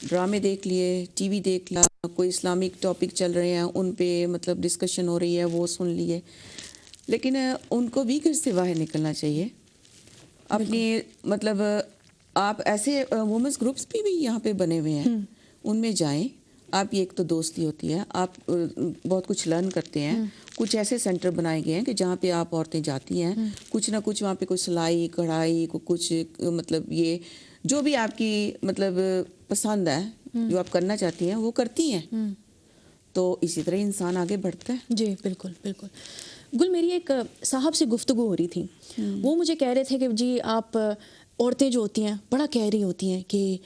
ڈرامے دیکھ لیے, ٹی وی دیکھ لیا, کوئی اسلامک ٹاپک چل رہے ہیں ان پہ مطلب ڈسکشن ہو رہی ہے وہ سن لیے, لیکن ان کو بھی گھر سے باہر نکلنا چاہیے اپنی مطلب آپ ایسے وومنس گروپس بھی یہاں پہ بنے ہوئے ہیں, ان میں جائیں آپ. یہ ایک تو دوستی ہوتی ہے, آپ بہت کچھ لرن کرتے ہیں. کچھ ایسے سینٹر بنائے گئے ہیں کہ جہاں پہ آپ عورتیں جاتی ہیں, کچھ نہ کچھ وہاں پہ کوئی سلائی کڑھائی کچھ مطلب یہ جو بھی آپ کی مطلب پسند ہے جو آپ کرنا چاہتی ہیں وہ کرتی ہیں, تو اسی طرح انسان آگے بڑھتا ہے. جی بالکل بالکل. گل, میری ایک صاحب سے گفتگو ہو رہی تھی, وہ مجھے کہہ رہے تھے کہ جی آپ عورتیں جو ہوتی ہیں بڑا کہہ رہی ہوتی ہیں کہ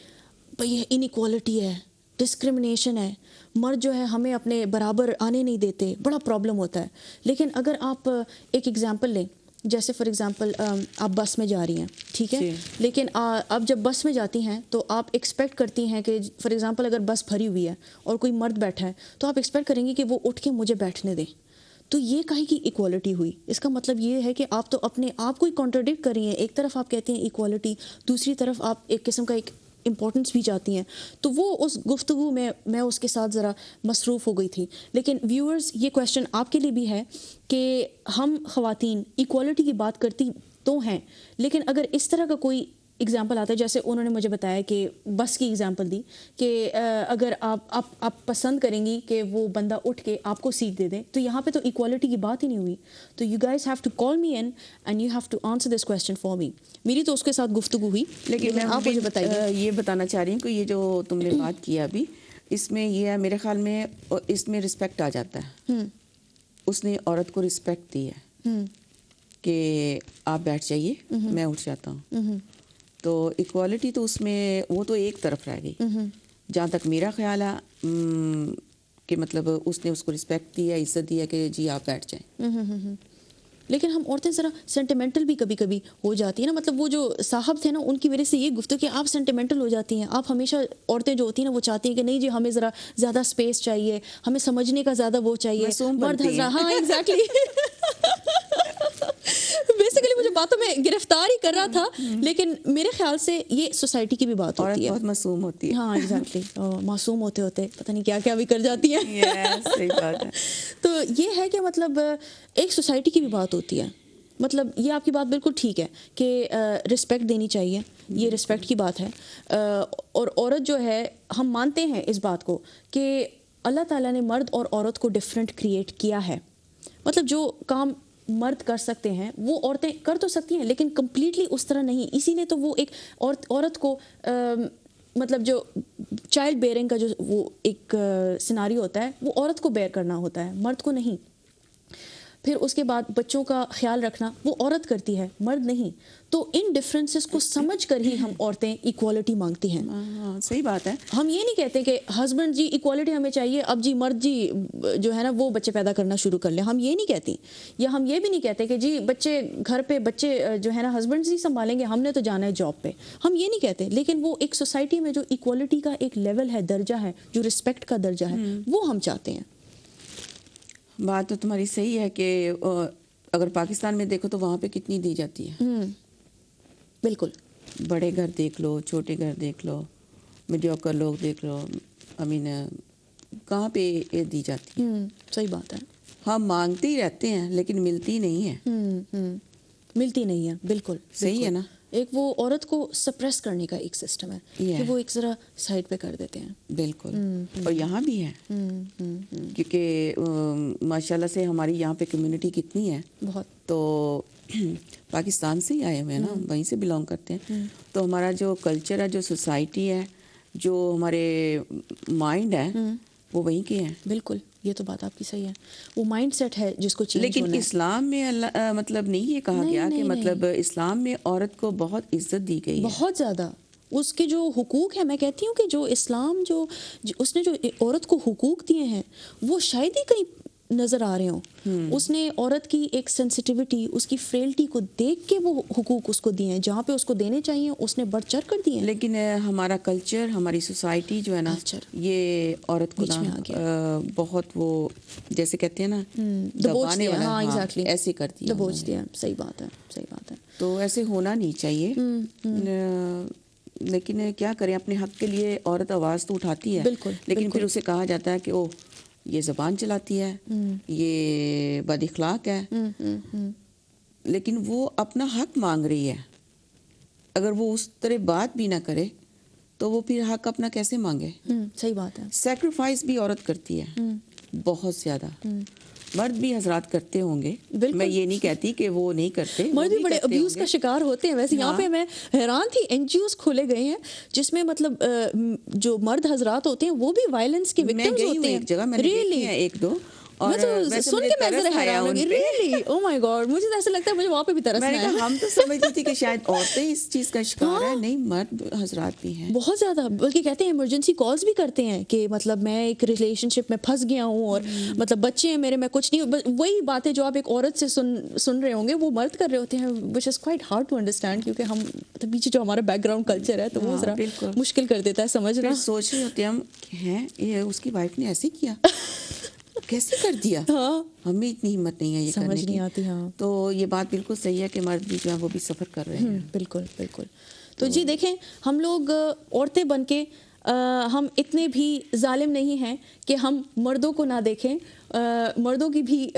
بھئی انیکوالٹی ہے, ڈسکرمنیشن ہے, مرد جو ہے ہمیں اپنے برابر آنے نہیں دیتے, بڑا پرابلم ہوتا ہے. لیکن اگر آپ ایک ایگزامپل لیں, جیسے فار ایگزامپل آپ بس میں جا رہی ہیں, ٹھیک ہے, لیکن اب جب بس میں جاتی ہیں تو آپ ایکسپیکٹ کرتی ہیں کہ فار ایگزامپل اگر بس بھری ہوئی ہے اور کوئی مرد بیٹھا ہے تو آپ ایکسپیکٹ کریں گی کہ وہ اٹھ کے مجھے بیٹھنے دیں. تو یہ کہیں کی ایکوالٹی ہوئی. اس کا مطلب یہ ہے کہ آپ تو اپنے آپ کو ہی کانٹرڈکٹ کر رہی ہیں. ایک طرف آپ کہتے ہیں ایکوالٹی, دوسری طرف آپ ایک قسم کا ایک امپورٹنس بھی چاہتی ہیں. تو وہ اس گفتگو میں اس کے ساتھ ذرا مصروف ہو گئی تھی. لیکن ویورز, یہ کویشچن آپ کے لیے بھی ہے کہ ہم خواتین ایکوالٹی کی بات کرتی تو ہیں, لیکن اگر اس طرح کا کوئی ایگزامپل آتا ہے, جیسے انہوں نے مجھے بتایا کہ بس کی ایگزامپل دی کہ اگر آپ پسند کریں گی کہ وہ بندہ اٹھ کے آپ کو سیٹ دے دیں, تو یہاں پہ تو ایکوالٹی کی بات ہی نہیں ہوئی. تو you guys have to call me in and you have to answer this question for me. میری تو اس کے ساتھ گفتگو ہوئی, لیکن آپ مجھے بتائیے. یہ بتانا چاہ رہی ہوں کہ یہ جو تم نے بات کیا ابھی, اس میں یہ ہے میرے خیال میں اس میں رسپیکٹ آ جاتا ہے. اس نے عورت کو رسپیکٹ دی ہے کہ آپ بیٹھ جائیے, میں اٹھ جاتا ہوں. تو ایکوالٹی تو اس میں وہ تو ایک طرف رہ گئی. جہاں تک میرا خیال ہے کہ مطلب اس نے اس کو رسپیکٹ دی ہے, عزت دی ہے کہ جی آپ بیٹھ جائیں. لیکن ہم عورتیں ذرا سینٹیمنٹل بھی کبھی کبھی ہو جاتی ہیں نا. مطلب وہ جو صاحب تھے نا, ان کی وجہ سے یہ گفتگو کہ آپ سینٹیمنٹل ہو جاتی ہیں. آپ ہمیشہ عورتیں جو ہوتی ہیں نا وہ چاہتی ہیں کہ نہیں جی ہمیں ذرا زیادہ اسپیس چاہیے, ہمیں سمجھنے کا زیادہ وہ چاہیے, مرد حضرات. ہاں ایگزیکٹلی. بیسیکلی مجھے باتوں میں گرفتار ہی کر رہا تھا, لیکن میرے خیال سے یہ سوسائٹی کی بھی بات ہوتی ہے. عورت بہت معصوم ہوتی ہے. ہاں ایگزیکٹلی. معصوم ہوتے ہوتے پتہ نہیں کیا کیا بھی کر جاتی ہیں. صحیح بات ہے. تو یہ ہے کہ مطلب ایک سوسائٹی کی بھی بات ہوتی ہے. مطلب یہ آپ کی بات بالکل ٹھیک ہے کہ رسپیکٹ دینی چاہیے, یہ رسپیکٹ کی بات ہے. اور عورت جو ہے, ہم مانتے ہیں اس بات کو کہ اللہ تعالیٰ نے مرد اور عورت کو ڈفرینٹ کریٹ کیا ہے. مطلب جو کام مرد کر سکتے ہیں وہ عورتیں کر تو سکتی ہیں, لیکن کمپلیٹلی اس طرح نہیں. اسی لیے تو وہ ایک عورت کو مطلب جو چائلڈ بیئرنگ کا جو وہ ایک سیناریو ہوتا ہے وہ عورت کو بیئر کرنا ہوتا ہے, مرد کو نہیں. پھر اس کے بعد بچوں کا خیال رکھنا وہ عورت کرتی ہے, مرد نہیں. تو ان ڈفرینسز کو سمجھ کر ہی ہم عورتیں ایکوالٹی مانگتی ہیں. صحیح بات ہے. ہم یہ نہیں کہتے کہ ہسبینڈ جی ایکوالٹی ہمیں چاہیے, اب جی مرد جی جو ہے نا وہ بچے پیدا کرنا شروع کر لیں. ہم یہ نہیں کہتی. یا ہم یہ بھی نہیں کہتے کہ جی بچے گھر پہ بچے جو ہے نا ہسبینڈ ہی سنبھالیں گے, ہم نے تو جانا ہے جاب پہ. ہم یہ نہیں کہتے. لیکن وہ ایک سوسائٹی میں جو ایکوالٹی کا ایک لیول ہے, درجہ ہے, جو رسپیکٹ کا درجہ ہے, وہ ہم چاہتے ہیں. بات تو تمہاری صحیح ہے کہ اگر پاکستان میں دیکھو تو وہاں پہ کتنی دی جاتی ہے. بالکل. بڑے گھر دیکھ لو, چھوٹے گھر دیکھ لو, میڈیوکر لوگ دیکھ لو, کہاں پہ یہ دی جاتی ہے. صحیح بات ہے. ہم مانگتے ہی رہتے ہیں لیکن ملتی نہیں ہے. ملتی نہیں ہے. بالکل صحیح ہے نا. ایک وہ عورت کو سپریس کرنے کا ایک سسٹم ہے کہ وہ ایک ذرا سائڈ پہ کر دیتے ہیں. بالکل. اور یہاں بھی ہے کیونکہ ماشاءاللہ سے ہماری یہاں پہ کمیونٹی کتنی ہے بہت. تو پاکستان سے ہی آئے ہوئے ہیں نا, وہیں سے بلانگ کرتے ہیں. تو ہمارا جو کلچر ہے, جو سوسائٹی ہے, جو ہمارے مائنڈ ہے, وہ وہیں کے ہیں. بالکل. یہ تو بات آپ کی صحیح ہے. وہ مائنڈ سیٹ ہے جس کو چینج ہونا ہے. لیکن اسلام میں مطلب نہیں یہ کہا گیا کہ مطلب اسلام میں عورت کو بہت عزت دی گئی ہے. بہت زیادہ. اس کے جو حقوق ہیں, میں کہتی ہوں کہ جو اسلام جو اس نے جو عورت کو حقوق دیے ہیں وہ شاید ہی کہیں نظر آ رہے ہوں. اس نے عورت کی ایک سینسٹیوٹی, اس کی فریلٹی کو دیکھ کے وہ حقوق اس کو دیے ہیں. جہاں پہ اس کو دینے چاہیے اس نے بڑھ چڑھ کر دیے ہیں. لیکن ہمارا کلچر, ہماری سوسائٹی جو ہے نا, یہ عورت کو بہت وہ جیسے کہتے ہیں نا دبانے والا, ہاں ایگزیکٹلی ایسے کر دیا, دبوچ دیا. صحیح بات ہے. صحیح بات ہے. تو ایسے ہونا نہیں چاہیے. لیکن کیا کریں, اپنے حق کے لیے عورت آواز تو اٹھاتی ہے, بالکل, لیکن پھر اسے کہا جاتا ہے کہ او یہ زبان چلاتی ہے, یہ بد اخلاق ہے. لیکن وہ اپنا حق مانگ رہی ہے, اگر وہ اس طرح بات بھی نہ کرے تو وہ پھر حق اپنا کیسے مانگے؟ صحیح بات ہے. سیکریفائس بھی عورت کرتی ہے بہت زیادہ, مرد بھی حضرات کرتے ہوں گے, میں یہ نہیں کہتی کہ وہ نہیں کرتے, مرد بھی بڑے ابیوز کا شکار ہوتے ہیں. ویسے یہاں پہ میں حیران تھی, این جی اوز کھولے گئے ہیں جس میں مطلب جو مرد حضرات ہوتے ہیں وہ بھی وائلنس کے وکٹمز ہوتے ہیں. ایک جگہ میں نے دیکھی ہیں ایک دو, اور میں تو سن کے میں ذرا حیران ہو گئی, ریئلی او مائی گاڈ, مجھے ایسا لگتا ہے مجھے وہاں پہ بھی ترس آیا. ہم تو سمجھتی تھی کہ شاید عورتیں اس چیز کا شکار ہیں, نہیں مرد حضرات بھی ہیں بہت زیادہ, بلکہ کہتے ہیں ایمرجنسی کالز بھی کرتے ہیں کہ مطلب میں ایک ریلیشن شپ میں پھنس گیا ہوں اور مطلب بچے ہیں میرے, میں کچھ نہیں, وہی باتیں جو آپ ایک عورت سے سن رہے ہوں گے وہ مرد کر رہے ہوتے ہیں, which is quite hard to understand, کیونکہ ہم پیچھے جو ہمارا بیک گراؤنڈ کلچر ہے تو وہ ذرا مشکل کر دیتا ہے سمجھنا. سوچ رہے ہوتے ہم ہیں یہ اس کی وائف نے ایسے کیا, کیسے کر دیا, ہمیں اتنی ہمت نہیں ہے یہ کرنے کی, سمجھ نہیں آتی. تو یہ بات بالکل صحیح ہے کہ مرد بھی جو ہے وہ بھی سفر کر رہے ہیں. بالکل بالکل. تو جی دیکھیں, ہم لوگ عورتیں بن کے ہم اتنے بھی ظالم نہیں ہیں کہ ہم مردوں کو نہ دیکھیں, مردوں کی بھی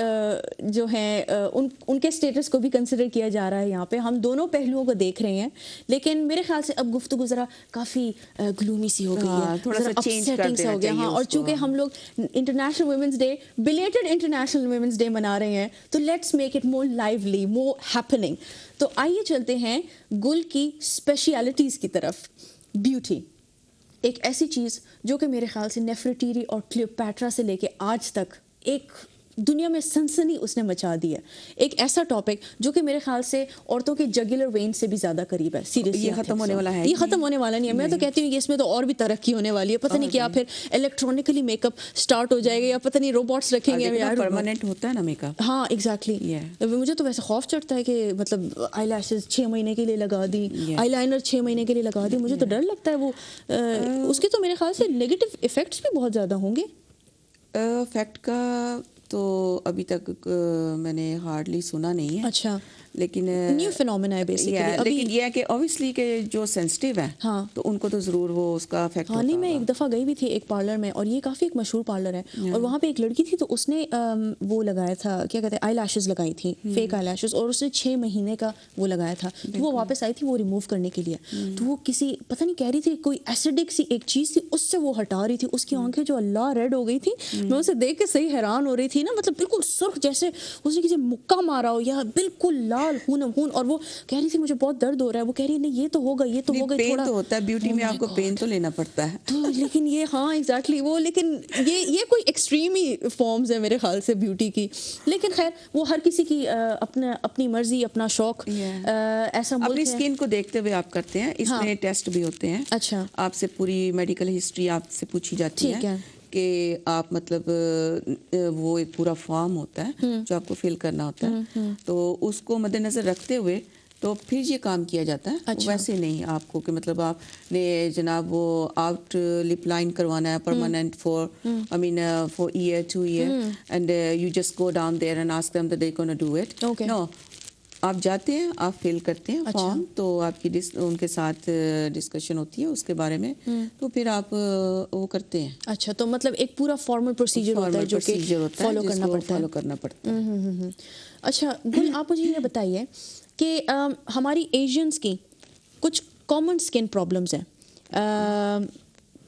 جو ہیں ان کے سٹیٹس کو بھی کنسیڈر کیا جا رہا ہے یہاں پہ, ہم دونوں پہلوؤں کو دیکھ رہے ہیں. لیکن میرے خیال سے اب گفتگو ذرا کافی گلومی سی ہو گئی ہے, تھوڑا سا چینج کر دینا ہو گیا. چاہیے. اور چونکہ ہم لوگ international women's day, belated international women's day منا رہے ہیں, تو let's make it more lively, more happening. تو آئیے چلتے ہیں گل کی اسپیشیلٹیز کی طرف. بیوٹی ایک ایسی چیز جو کہ میرے خیال سے نیفریٹیری اور کلیوپیٹرا سے لے کے آج تک ایک دنیا میں سنسنی اس نے مچا دی ہے. ایک ایسا ٹاپک جو کہ میرے خیال سے عورتوں کے جگولر وین سے بھی زیادہ قریب ہے. سیریسلی یہ ختم ہونے والا ہے, یہ ختم ہونے والا نہیں ہے. میں تو کہتی ہوں کہ اس میں تو اور بھی ترقی ہونے والی ہے. پتہ نہیں کیا پھر الیکٹرانکلی میک اپ اسٹارٹ ہو جائے گا, یا پتہ نہیں روبوٹس رکھیں گے, پرماننٹ ہوتا ہے نا میک اپ. ہاں ایگزیکٹلی. مجھے تو ویسے خوف چڑھتا ہے کہ مطلب آئی لیشز 6 مہینے کے لیے لگا دی, آئی لائنر 6 مہینے کے لیے لگا دی, مجھے تو ڈر لگتا ہے وہ اس کے تو میرے خیال سے نیگیٹو ایفیکٹس بھی بہت زیادہ ہوں گے. افیکٹ کا تو ابھی تک میں نے ہارڈلی سنا نہیں ہے. اچھا, لیکن نیو فینومینا ہے بیسیکلی. لیکن یہ ہے کہ اوبویسلی کہ جو سینسٹیو ہے تو ان کو تو ضرور وہ اس کا افیکٹ ہوتا ہے. نہیں, میں ایک دفعہ گئی بھی تھی ایک پارلر میں, اور یہ کافی ایک مشہور پارلر ہے, اور وہاں پہ ایک لڑکی تھی, تو اس نے وہ لگایا تھا, کیا کہتے ہیں, آئی لیشز لگائی تھی, فیک آئی لیشز, اور اس نے 6 مہینے کا وہ لگایا تھا. تو وہ واپس آئی تھی وہ ریموو کرنے کے لیے, تو وہ کسی پتہ نہیں کہہ رہی تھی کوئی ایسیڈک سی ایک چیز تھی, اس سے وہ ہٹا رہی تھی. اس کی آنکھیں جو اللہ ریڈ ہو گئی تھی, میں اسے دیکھ کے صحیح حیران ہو رہی تھی نا, مطلب بالکل سرخ جیسے اس نے کسی مکہ مارا ہو, یا بالکل لال خون. اور وہ کہہ رہی تھی مجھے بہت درد ہو رہا ہے, وہ کہہ رہی ہے نہیں یہ تو ہوگا, یہ تو ہوگا. پین تو ہوتا ہے بیوٹی میں, آپ کو پین تو لینا پڑتا ہے. تو لیکن یہ ہاں ایگزیکٹلی وہ, لیکن یہ کوئی ایکسٹریم ہی فارمز ہیں میرے خیال سے بیوٹی کی. لیکن خیر وہ ہر کسی کی اپنی مرضی, اپنا شوق, ایسا ملک ہے. اپنی اسکن کو دیکھتے ہوئے آپ کرتے ہیں. اس میں ٹیسٹ بھی ہوتے ہیں. اچھا, آپ سے پوری میڈیکل ہسٹری آپ سے پوچھی جاتی ہے کہ آپ مطلب وہ ایک پورا فارم ہوتا ہے جو آپ کو فل کرنا ہوتا ہے, تو اس کو مد نظر رکھتے ہوئے تو پھر یہ کام کیا جاتا ہے. ویسے نہیں آپ کو کہ مطلب آپ نے جناب وہ آؤٹ لپ لائن کروانا ہے permanent for for year 2 year, and you just go down there and ask them that they gonna do it. No, آپ جاتے ہیں, آپ فل کرتے ہیں فارم, تو آپ کی ان کے ساتھ ڈسکشن ہوتی ہے اس کے بارے میں, تو پھر آپ وہ کرتے ہیں. اچھا, تو مطلب ایک پورا فارمل پروسیجر ہوتا ہے جو کہ فالو کرنا پڑتا ہے. اچھا گل, آپ مجھے یہ بتائیے کہ ہماری ایشینس کی کچھ کامن اسکن پرابلمس ہیں,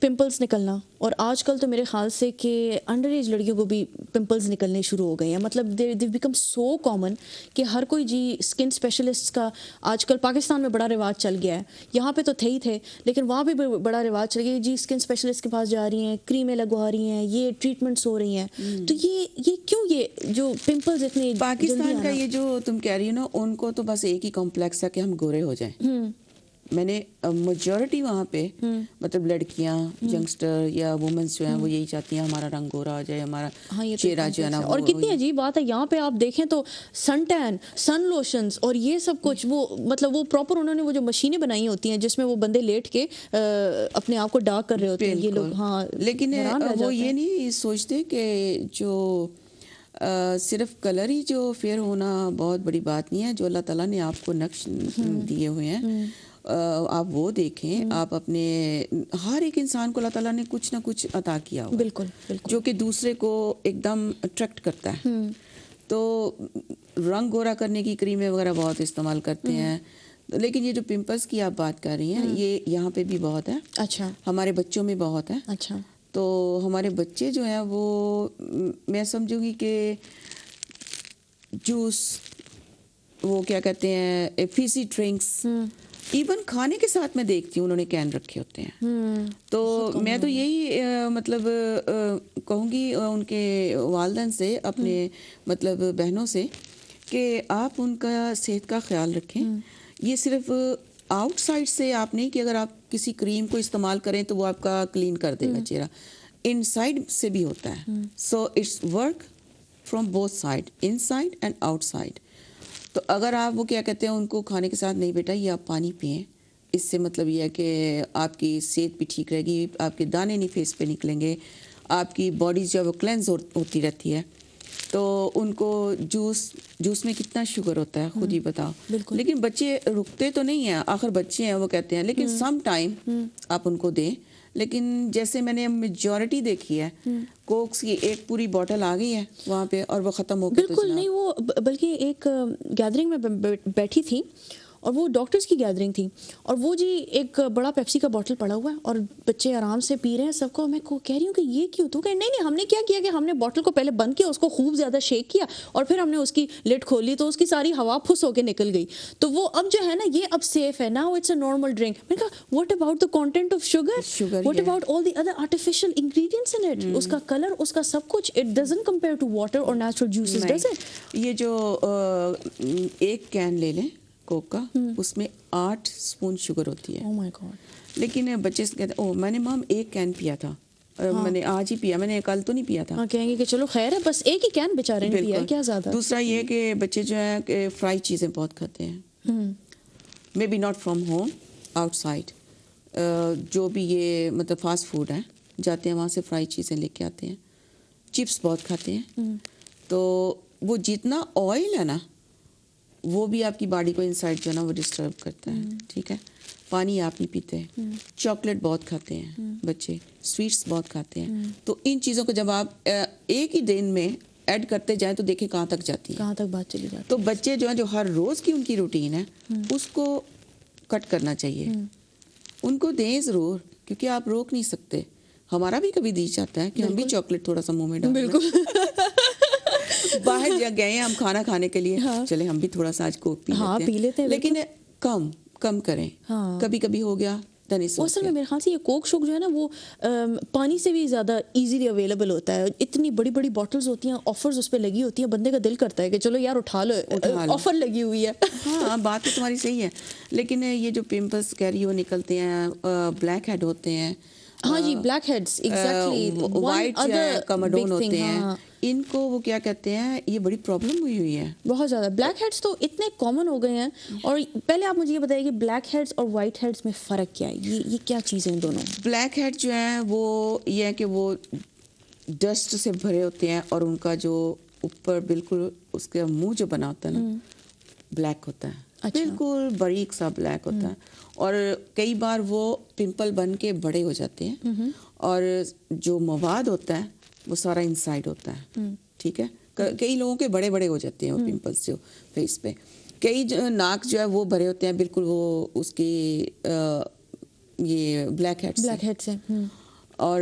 پمپلز نکلنا, اور آج کل تو میرے خیال سے کہ انڈر ایج لڑکیوں کو بھی پمپلز نکلنے شروع ہو گئے ہیں. مطلب دے بیکم سو کامن کہ ہر کوئی جی اسکن اسپیشلسٹ کا آج کل پاکستان میں بڑا رواج چل گیا ہے. یہاں پہ تو تھے ہی تھے, لیکن وہاں بھی بڑا رواج چل گیا جی اسکن اسپیشلسٹ کے پاس جا رہی ہیں, کریمیں لگوا رہی ہیں, یہ ٹریٹمنٹس ہو رہی ہیں. تو یہ کیوں, یہ جو پمپلز اتنے پاکستان کا یہ جو تم کہہ رہی ہو نا, ان کو تو بس ایک ہی کمپلیکس ہے کہ ہم گورے ہو جائیں. میں نے میجورٹی وہاں پہ مطلب لڑکیاں ینگسٹر یا وومنس جو ہیں وہ یہی چاہتی ہیں ہمارا رنگ گورا ہو جائے, ہمارا چہرہ جو ہے نا. اور کتنی عجیب بات ہے, یہاں پہ آپ دیکھیں تو سن ٹین, سن لوشنز اور یہ سب کچھ, وہ مطلب وہ پراپر انہوں نے وہ جو مشینیں بنائی ہوتی ہیں جس میں وہ بندے لیٹ کے اپنے آپ کو ڈارک کر رہے ہوتے ہیں یہ لوگ. ہاں, لیکن وہ یہ نہیں سوچتے کہ جو صرف کلر ہی جو فیئر ہونا بہت بڑی بات نہیں ہے. جو اللہ تعالیٰ نے آپ کو نقش دیے ہوئے ہیں آپ وہ دیکھیں. آپ اپنے ہر ایک انسان کو اللہ تعالیٰ نے کچھ نہ کچھ عطا کیا ہوا بالکل بالکل جو کہ دوسرے کو ایک دم اٹریکٹ کرتا ہے. تو رنگ گورا کرنے کی کریمیں وغیرہ بہت استعمال کرتے ہیں, لیکن یہ جو پمپلس کی آپ بات کر رہی ہیں یہ یہاں پہ بھی بہت ہے. اچھا ہمارے بچوں میں بہت ہے. اچھا تو ہمارے بچے جو ہیں وہ میں سمجھوں گی کہ جوس, وہ کیا کہتے ہیں فیزی ڈرنکس, ایون کھانے کے ساتھ میں دیکھتی ہوں انہوں نے کین رکھے ہوتے ہیں. تو میں تو یہی مطلب کہوں گی ان کے والدین سے, اپنے مطلب بہنوں سے, کہ آپ ان کا صحت کا خیال رکھیں. یہ صرف آؤٹ سائڈ سے آپ نہیں کہ اگر آپ کسی کریم کو استعمال کریں تو وہ آپ کا کلین کر دے گا چہرہ, ان سائڈ سے بھی ہوتا ہے. So its work from both side, in side and out side. تو اگر آپ وہ کیا کہتے ہیں ان کو کھانے کے ساتھ نہیں بیٹا یہ آپ پانی پئیں, اس سے مطلب یہ ہے کہ آپ کی صحت بھی ٹھیک رہے گی, آپ کے دانے نہیں فیس پہ نکلیں گے, آپ کی باڈی جو ہے وہ کلینز ہوتی رہتی ہے. تو ان کو جوس میں کتنا شوگر ہوتا ہے خود ہی بتاؤ. لیکن بچے رکتے تو نہیں ہیں, آخر بچے ہیں وہ کہتے ہیں, لیکن سم ٹائم آپ ان کو دیں. لیکن جیسے میں نے میجورٹی دیکھی ہے, کوکس کی ایک پوری بوٹل آ گئی ہے وہاں پہ اور وہ ختم ہو کے بالکل نہیں. وہ بلکہ ایک گیدرنگ میں بیٹھی تھی اور وہ ڈاکٹرز کی گیدرنگ تھی, اور وہ جی ایک بڑا پیپسی کا باٹل پڑا ہوا ہے اور بچے آرام سے پی رہے ہیں سب کو. میں کو کہہ رہی ہوں کہ یہ کیوں؟ تو کہ نہیں ہم نے کیا کیا کہ ہم نے باٹل کو پہلے بند کیا, اس کو خوب زیادہ شیک کیا اور پھر ہم نے اس کی لڈ کھولی تو اس کی ساری ہوا پھس ہو کے نکل گئی. تو وہ اب جو ہے نا یہ اب سیف ہے, now it's a normal drink. میں نے کہا what about the content of sugar, what about all the other artificial ingredients in it, اس کا کلر, اس کا سب کچھ, it doesn't compare to water اور نیچرل جوسز ڈز اٹ. یہ جو ایک کین لے لیں کوک کا, اس میں 8 اسپون شوگر ہوتی ہے. Oh my God. لیکن بچے سے کہتے ہیں او میں نے مام ایک کین پیا تھا, میں نے آج ہی پیا, میں نے کل تو نہیں پیا تھا. ہاں کہیں گے کہ چلو خیر ہے بس ایک ہی کین بیچارے نے پیا, کیا زیادہ. دوسرا یہ کہ بچے جو ہیں کہ فرائی چیزیں بہت کھاتے ہیں, may be not from home, outside, جو بھی یہ مطلب فاسٹ فوڈ ہیں جاتے ہیں وہاں سے فرائی چیزیں لے کے آتے ہیں. چپس بہت کھاتے ہیں. تو وہ جتنا آئل ہے نا وہ بھی آپ کی باڈی کو انسائڈ جو ہے نا وہ ڈسٹرب کرتا ہے. ٹھیک ہے, پانی آپ نہیں پیتے. چاکلیٹ بہت کھاتے ہیں بچے, سویٹس بہت کھاتے ہیں. تو ان چیزوں کو جب آپ ایک ہی دن میں ایڈ کرتے جائیں تو دیکھیں کہاں تک جاتی ہے, کہاں تک بات چلی جاتی. تو بچے جو ہیں جو ہر روز کی ان کی روٹین ہے اس کو کٹ کرنا چاہیے. ان کو دیں ضرور, کیونکہ آپ روک نہیں سکتے. ہمارا بھی کبھی دی جاتا ہے کہ ہم بھی چاکلیٹ تھوڑا سا منہ میں ڈال بالکل. باہر گئے ہیں ہم کھانا کھانے کے لیے, چلے ہم بھی تھوڑا سا آج کوک پی لیتے ہیں, لیکن کم کریں. کبھی کبھی ہو گیا. اصل میں میرے خیال سے یہ کوک شوک جو ہے نا وہ پانی سے بھی زیادہ ایزیلی اویلیبل ہوتا ہے. اتنی بڑی بڑی باٹلز ہوتی ہیں, آفرز اس پہ لگی ہوتی ہیں, بندے کا دل کرتا ہے کہ چلو یار اٹھا لو, آفر لگی ہوئی ہے. ہاں بات تو تمہاری صحیح ہے, لیکن یہ جو پمپلس کہہ رہی ہو نکلتے ہیں, بلیک ہیڈ ہوتے ہیں. ہاں جی, بلیک ہیڈز, ایگزیکٹلی, وائٹ کمڈون ہوتے ہیں, ان کو وہ کیا کہتے ہیں, یہ بڑی پرابلم ہوئی ہے بہت زیادہ. بلیک ہیڈز تو اتنے کامن ہو گئے ہیں. اور پہلے آپ مجھے یہ بتائیے کہ بلیک ہیڈز اور وائٹ ہیڈز میں فرق کیا ہے, یہ کیا چیزیں ہیں دونوں. بلیک ہیڈ جو ہیں وہ یہ ہے کہ وہ ڈسٹ سے بھرے ہوتے ہیں اور ان کا جو اوپر بالکل اس کا منہ جو بنا ہوتا ہے نا بلیک ہوتا ہے. بالکل باریک سا بلیک ہوتا ہے, اور کئی بار وہ پمپل بن کے بڑے ہو جاتے ہیں, اور جو مواد ہوتا ہے وہ سارا انسائڈ ہوتا ہے. ٹھیک ہے, کئی لوگوں کے بڑے بڑے ہو جاتے ہیں وہ پمپلس جو فیس پہ. کئی جو ناک جو ہے وہ بھرے ہوتے ہیں بالکل وہ اس کی یہ بلیک ہیڈ سے. اور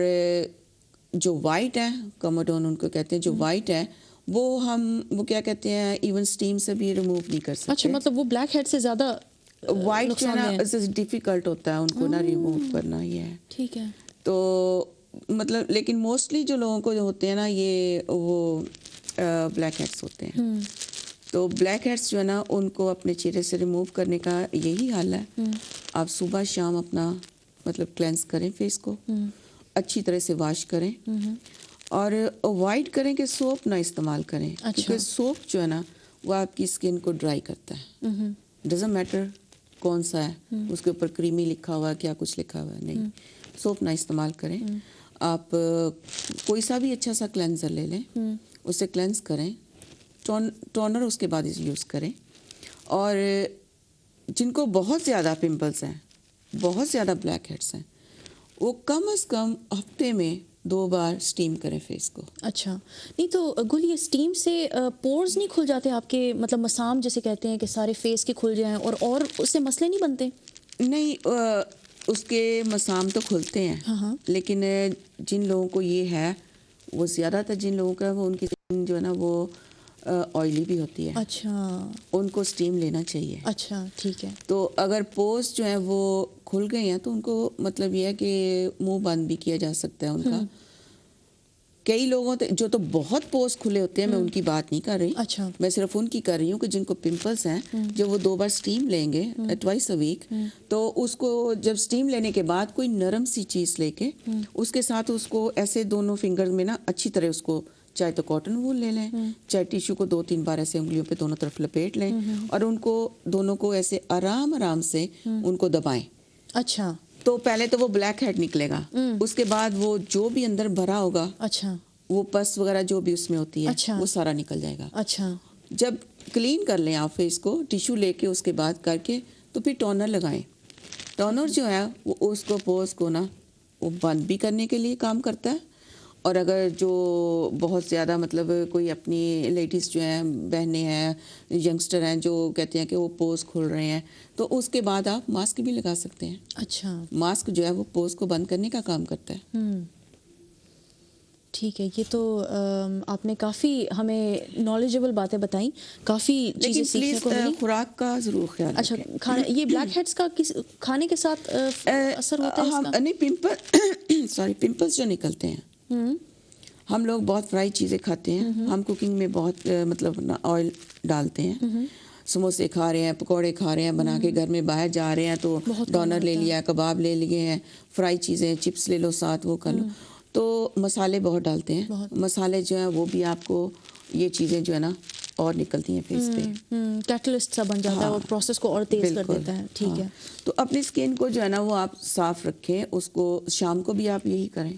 جو وائٹ ہے, کموڈون ان کو کہتے ہیں, جو وائٹ ہے وہ کیا کہتے ہیں ایون اسٹیم سے بھی ریموو نہیں کر سکتے. اچھا, مطلب وہ بلیک ہیڈ سے زیادہ وائٹ جو ہے نا ڈیفیکلٹ ہوتا ہے ان کو نا ریموو کرنا. یہ ہے ٹھیک ہے. تو مطلب لیکن موسٹلی جو لوگوں کو جو ہوتے ہیں نا یہ وہ بلیک ہیڈس ہوتے ہیں. تو بلیک ہیڈس جو ہے نا ان کو اپنے چہرے سے ریموو کرنے کا یہی حل ہے, آپ صبح شام اپنا مطلب کلینز کریں فیس کو, اچھی طرح سے واش کریں, اور اوائڈ کریں کہ سوپ نہ استعمال کریں. کیونکہ سوپ جو ہے نا وہ آپ کی اسکن کو ڈرائی کرتا ہے. ڈزنٹ میٹر کون سا ہے, اس کے اوپر کریمی لکھا ہوا ہے, کیا کچھ لکھا ہوا ہے, نہیں, سوپ نہ استعمال کریں. آپ کوئی سا بھی اچھا سا کلینزر لے لیں, اسے کلینز کریں, ٹونر اس کے بعد یوز کریں. اور جن کو بہت زیادہ پمپلس ہیں, بہت زیادہ بلیک ہیڈس ہیں, وہ کم از کم ہفتے میں 2 بار اسٹیم کریں فیس کو. اچھا, نہیں تو گل یہ اسٹیم سے پورز نہیں کھل جاتے آپ کے, مطلب مسام جسے کہتے ہیں کہ سارے فیس کے کھل جائیں, اور اس سے مسئلے نہیں بنتے؟ نہیں, اس کے مسام تو کھلتے ہیں, ہاں لیکن جن لوگوں کو یہ ہے, وہ زیادہ تر جن لوگوں کا وہ ان کی اسکن جو ہے نا وہ آئلی بھی ہوتی ہے. اچھا ان کو اسٹیم لینا چاہیے. اچھا ٹھیک ہے. تو اگر پورز جو ہیں وہ کھل گئے ہیں تو ان کو مطلب یہ ہے کہ منہ بند بھی کیا جا سکتا ہے ان کا. کئی لوگوں جو تو بہت پورز کھلے ہوتے ہیں, میں ان کی بات نہیں کر رہی, اچھا میں صرف ان کی کر رہی ہوں کہ جن کو پمپلس ہیں, جب وہ 2 بار اسٹیم لیں گے ٹوائس اے ویک, تو اس کو جب اسٹیم لینے کے بعد کوئی نرم سی چیز لے کے اس کے ساتھ اس کو ایسے دونوں فنگر میں نا اچھی طرح اس کو, چاہے تو کاٹن وول لے لیں, چاہے ٹیشو کو 2-3 بار ایسے انگلیوں پہ دونوں طرف لپیٹ لیں, اور ان کو دونوں کو ایسے آرام سے ان کو دبائیں. اچھا, تو پہلے تو وہ بلیک ہیڈ نکلے گا, اس کے بعد وہ جو بھی اندر بھرا ہوگا, اچھا وہ پس وغیرہ جو بھی اس میں ہوتی ہے, اچھا وہ سارا نکل جائے گا. اچھا جب کلین کر لیں آپ فیس کو ٹیشو لے کے, اس کے بعد کر کے, تو پھر ٹونر لگائیں. ٹونر جو ہے وہ اس کو پورز کو نا وہ بند بھی کرنے کے لیے کام کرتا ہے, اور اگر جو بہت زیادہ مطلب کوئی اپنی لیڈیز جو ہیں, بہنیں ہیں, ینگسٹر ہیں, جو کہتے ہیں کہ وہ پورز کھل رہے ہیں, تو اس کے بعد آپ ماسک بھی لگا سکتے ہیں. اچھا, ماسک جو ہے وہ پورز کو بند کرنے کا کام کرتا ہے. ٹھیک ہے. یہ تو آپ نے کافی ہمیں نالجبل باتیں بتائیں, کافی چیزیں سیکھنے کو ملی. خوراک کا ضرور خیال اچھا, رکھیں. کھانا یہ بلیک ہیڈس کا کھانے کے ساتھ اثر ہوتا ہے اس کا؟ نہیں, پمپلس جو نکلتے ہیں, ہم لوگ بہت فرائی چیزیں کھاتے ہیں, ہم کوکنگ میں بہت مطلب آئل ڈالتے ہیں, سموسے کھا رہے ہیں, پکوڑے کھا رہے ہیں بنا کے گھر میں, باہر جا رہے ہیں تو ڈونر لے لیا, کباب لے لیے ہیں, فرائی چیزیں, چپس لے لو ساتھ, وہ کر لو, تو مسالے بہت ڈالتے ہیں. مسالے جو ہیں وہ بھی آپ کو یہ چیزیں جو ہے نا اور نکلتی ہیں فیس پہ, کیٹلسٹ سا بن جاتا ہے اور پروسیس کو اور تیز کر دیتا ہے. ٹھیک ہے. تو اپنی اسکن کو جو ہے نا وہ آپ صاف رکھیں, اس کو شام کو بھی آپ یہی کریں,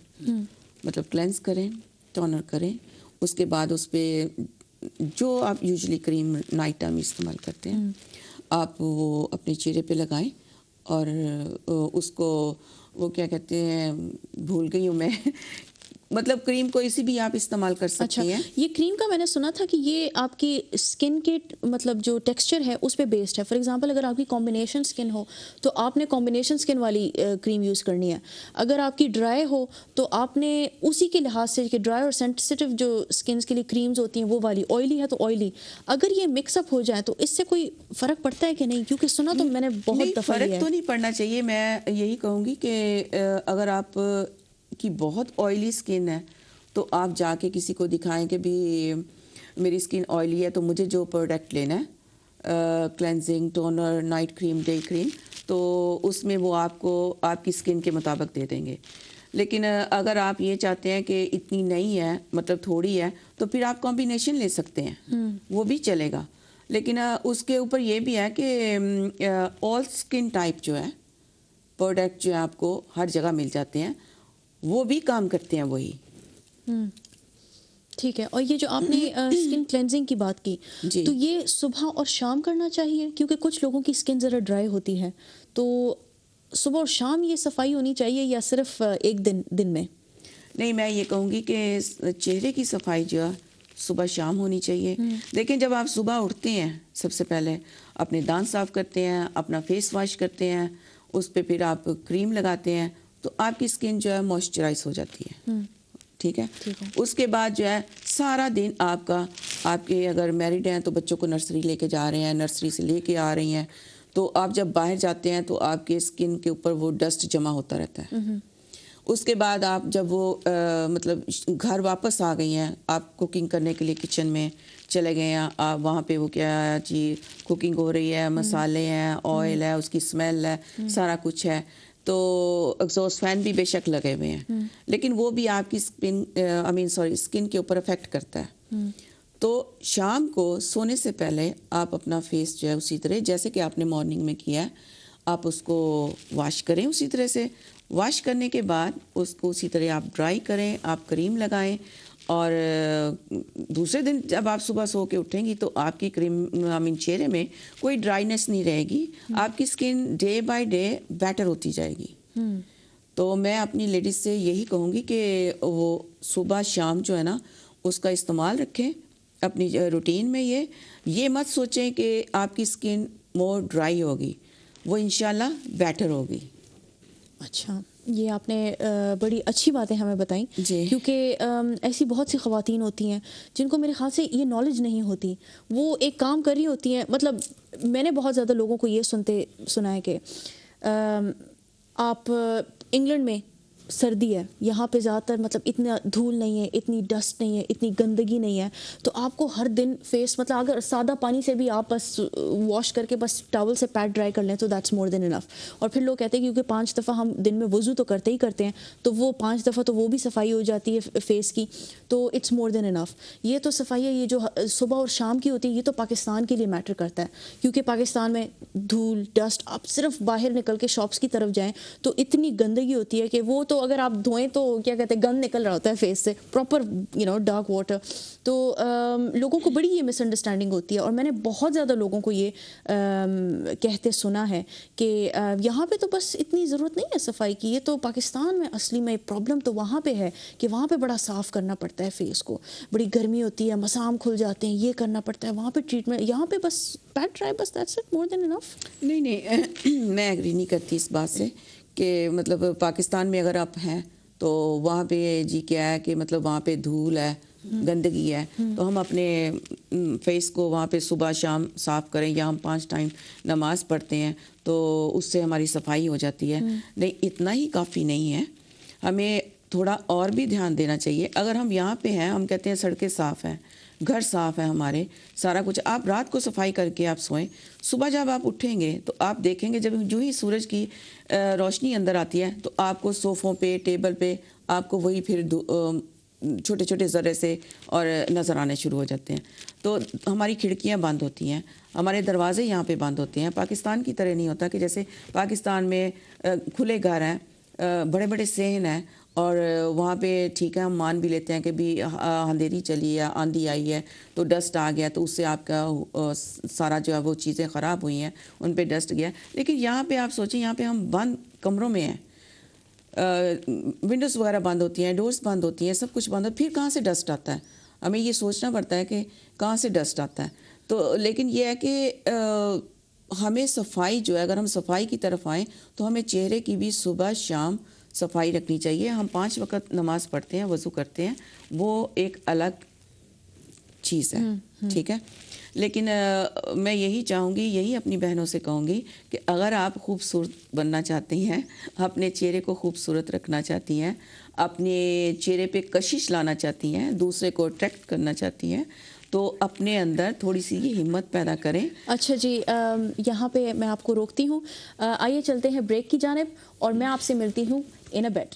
مطلب کلینس کریں, ٹونر کریں, اس کے بعد اس پہ جو آپ یوزلی کریم نائٹ ٹائم استعمال کرتے ہیں آپ وہ اپنے چہرے پہ لگائیں, اور اس کو وہ کیا کہتے ہیں, بھول گئی ہوں میں, مطلب کریم کوئی سی بھی آپ استعمال کر سکتی ہیں. یہ کریم کا میں نے سنا تھا کہ یہ آپ کی اسکن کے مطلب جو ٹیکسچر ہے اس پہ بیسڈ ہے. فار ایگزامپل اگر آپ کی کمبینیشن اسکن ہو تو آپ نے کمبینیشن اسکن والی کریم یوز کرنی ہے. اگر آپ کی ڈرائی ہو تو آپ نے اسی کے لحاظ سے کہ ڈرائی اور سینسیٹیو جو اسکنس کے لیے کریمز ہوتی ہیں وہ والی, آئلی ہے تو آئلی. اگر یہ مکس اپ ہو جائے تو اس سے کوئی فرق پڑتا ہے کہ نہیں؟ کیونکہ سنا تو میں نے بہت دفعہ فرق تو نہیں پڑنا چاہیے. میں یہی کہوں گی کہ اگر آپ کی بہت آئلی اسکن ہے تو آپ جا کے کسی کو دکھائیں کہ بھی میری اسکن آئلی ہے تو مجھے جو پروڈکٹ لینا ہے, کلینزنگ, ٹونر, نائٹ کریم, ڈے کریم, تو اس میں وہ آپ کو آپ کی اسکن کے مطابق دے دیں گے. لیکن اگر آپ یہ چاہتے ہیں کہ اتنی نہیں ہے, مطلب تھوڑی ہے, تو پھر آپ کمبینیشن لے سکتے ہیں, وہ بھی چلے گا. لیکن اس کے اوپر یہ بھی ہے کہ آل اسکن ٹائپ جو ہے پروڈکٹ جو ہے آپ کو ہر جگہ مل جاتے ہیں, وہ بھی کام کرتے ہیں وہی. ٹھیک ہے. اور یہ جو آپ نے اسکن کلینزنگ کی بات کی, تو یہ صبح اور شام کرنا چاہیے؟ کیونکہ کچھ لوگوں کی اسکن ذرا ڈرائی ہوتی ہے, تو صبح اور شام یہ صفائی ہونی چاہیے یا صرف ایک دن میں؟ نہیں, میں یہ کہوں گی کہ چہرے کی صفائی جو ہے صبح شام ہونی چاہیے. لیکن جب آپ صبح اٹھتے ہیں سب سے پہلے اپنے دانت صاف کرتے ہیں, اپنا فیس واش کرتے ہیں, اس پہ پھر آپ کریم لگاتے ہیں, تو آپ کی اسکن جو ہے موئسچرائز ہو جاتی ہے. ٹھیک ہے. اس کے بعد جو ہے سارا دن آپ کے اگر میرڈ ہیں تو بچوں کو نرسری لے کے جا رہے ہیں, نرسری سے لے کے آ رہی ہیں, تو آپ جب باہر جاتے ہیں تو آپ کے اسکن کے اوپر وہ ڈسٹ جمع ہوتا رہتا ہے. اس کے بعد آپ جب وہ مطلب گھر واپس آ گئی ہیں, آپ کوکنگ کرنے کے لیے کچن میں چلے گئے ہیں, آپ وہاں پہ وہ کیا جی کوکنگ ہو رہی ہے, مسالے ہیں, آئل ہے, اس کی اسمیل ہے, سارا کچھ ہے, تو ایگزاسٹ فین بھی بے شک لگے ہوئے ہیں, لیکن وہ بھی آپ کی اسکن کے اوپر افیکٹ کرتا ہے. تو شام کو سونے سے پہلے آپ اپنا فیس جو ہے اسی طرح جیسے کہ آپ نے مارننگ میں کیا ہے, آپ اس کو واش کریں اسی طرح سے. واش کرنے کے بعد اس کو اسی طرح آپ ڈرائی کریں, آپ کریم لگائیں, اور دوسرے دن جب آپ صبح سو کے اٹھیں گی تو آپ کی چہرے میں کوئی ڈرائینس نہیں رہے گی, آپ کی skin day by day better ہوتی جائے گی. تو میں اپنی لیڈیز سے یہی کہوں گی کہ وہ صبح شام جو ہے نا اس کا استعمال رکھیں اپنی روٹین میں. یہ مت سوچیں کہ آپ کی اسکن مور ڈرائی ہوگی, وہ انشاءاللہ بیٹر ہوگی. اچھا, یہ آپ نے بڑی اچھی باتیں ہمیں بتائیں, جی. کیونکہ ایسی بہت سی خواتین ہوتی ہیں جن کو میرے خیال سے یہ نالج نہیں ہوتی. وہ ایک کام کر رہی ہوتی ہیں, مطلب میں نے بہت زیادہ لوگوں کو یہ سنا ہے کہ آپ انگلینڈ میں سردی ہے, یہاں پہ زیادہ تر مطلب اتنا دھول نہیں ہے, اتنی ڈسٹ نہیں ہے, اتنی گندگی نہیں ہے, تو آپ کو ہر دن فیس مطلب اگر سادہ پانی سے بھی آپ بس واش کر کے بس ٹاول سے پیڈ ڈرائی کر لیں تو دیٹس مور دین انف. اور پھر لوگ کہتے ہیں کیونکہ 5 دفعہ ہم دن میں وضو تو کرتے ہی کرتے ہیں, تو وہ 5 دفعہ تو وہ بھی صفائی ہو جاتی ہے فیس کی, تو اٹس مور دین انف. یہ تو صفائی ہے, یہ جو صبح اور شام کی ہوتی ہے یہ تو پاکستان کے لیے میٹر کرتا ہے, کیونکہ پاکستان میں دھول ڈسٹ, آپ صرف باہر نکل کے شاپس کی طرف جائیں تو اتنی گندگی ہوتی ہے کہ وہ تو اگر آپ دھوئیں تو کیا کہتے ہیں گند نکل رہا ہوتا ہے فیس سے, پراپر ڈارک واٹر. تو لوگوں کو بڑی یہ مس انڈرسٹینڈنگ ہوتی ہے, اور میں نے بہت زیادہ لوگوں کو یہ کہتے سنا ہے کہ یہاں پہ تو بس اتنی ضرورت نہیں ہے صفائی کی, یہ تو پاکستان میں اصلی میں پرابلم تو وہاں پہ ہے کہ وہاں پہ بڑا صاف کرنا پڑتا ہے فیس کو, بڑی گرمی ہوتی ہے, مسام کھل جاتے ہیں, یہ کرنا پڑتا ہے وہاں پہ ٹریٹمنٹ, یہاں پہ بس پیڈ ڈرائی بس دیٹس اٹ, مور دین انف. نہیں میں ایگری نہیں کرتی اس بات سے کہ مطلب پاکستان میں اگر آپ ہیں تو وہاں پہ جی کیا ہے کہ مطلب وہاں پہ دھول ہے, گندگی ہے, تو ہم اپنے فیس کو وہاں پہ صبح شام صاف کریں, یا ہم 5 ٹائم نماز پڑھتے ہیں تو اس سے ہماری صفائی ہو جاتی ہے. نہیں, اتنا ہی کافی نہیں ہے, ہمیں تھوڑا اور بھی دھیان دینا چاہیے. اگر ہم یہاں پہ ہیں, ہم کہتے ہیں سڑکیں صاف ہیں, گھر صاف ہے ہمارے, سارا کچھ, آپ رات کو صفائی کر کے آپ سوئیں, صبح جب آپ اٹھیں گے تو آپ دیکھیں گے جب جو ہی سورج کی روشنی اندر آتی ہے تو آپ کو صوفوں پہ ٹیبل پہ آپ کو وہی پھر چھوٹے چھوٹے ذرے سے اور نظر آنے شروع ہو جاتے ہیں. تو ہماری کھڑکیاں بند ہوتی ہیں, ہمارے دروازے یہاں پہ بند ہوتے ہیں. پاکستان کی طرح نہیں ہوتا کہ جیسے پاکستان میں کھلے گھر ہیں, بڑے بڑے صحن ہیں, اور وہاں پہ ٹھیک ہے ہم مان بھی لیتے ہیں کہ بھی اندھیری چلی ہے, آندھی آئی ہے تو ڈسٹ آ گیا, تو اس سے آپ کا سارا جو ہے وہ چیزیں خراب ہوئی ہیں, ان پہ ڈسٹ گیا. لیکن یہاں پہ آپ سوچیں, یہاں پہ ہم بند کمروں میں ہیں, ونڈوز وغیرہ بند ہوتی ہیں, ڈورز بند ہوتی ہیں, سب کچھ بند ہے, پھر کہاں سے ڈسٹ آتا ہے؟ ہمیں یہ سوچنا پڑتا ہے کہ کہاں سے ڈسٹ آتا ہے. تو لیکن یہ ہے کہ ہمیں صفائی جو ہے, اگر ہم صفائی کی طرف آئیں تو ہمیں چہرے کی بھی صبح شام صفائی رکھنی چاہیے. ہم 5 وقت نماز پڑھتے ہیں, وضو کرتے ہیں, وہ ایک الگ چیز ہے, ٹھیک ہے. لیکن میں یہی چاہوں گی, یہی اپنی بہنوں سے کہوں گی کہ اگر آپ خوبصورت بننا چاہتی ہیں, اپنے چہرے کو خوبصورت رکھنا چاہتی ہیں, اپنے چہرے پہ کشش لانا چاہتی ہیں, دوسرے کو اٹریکٹ کرنا چاہتی ہیں, تو اپنے اندر تھوڑی سی یہ ہمت پیدا کریں. اچھا جی, یہاں پہ میں آپ کو روکتی ہوں, آئیے چلتے ہیں بریک کی جانب, اور میں آپ سے ملتی ہوں ان اے بٹ.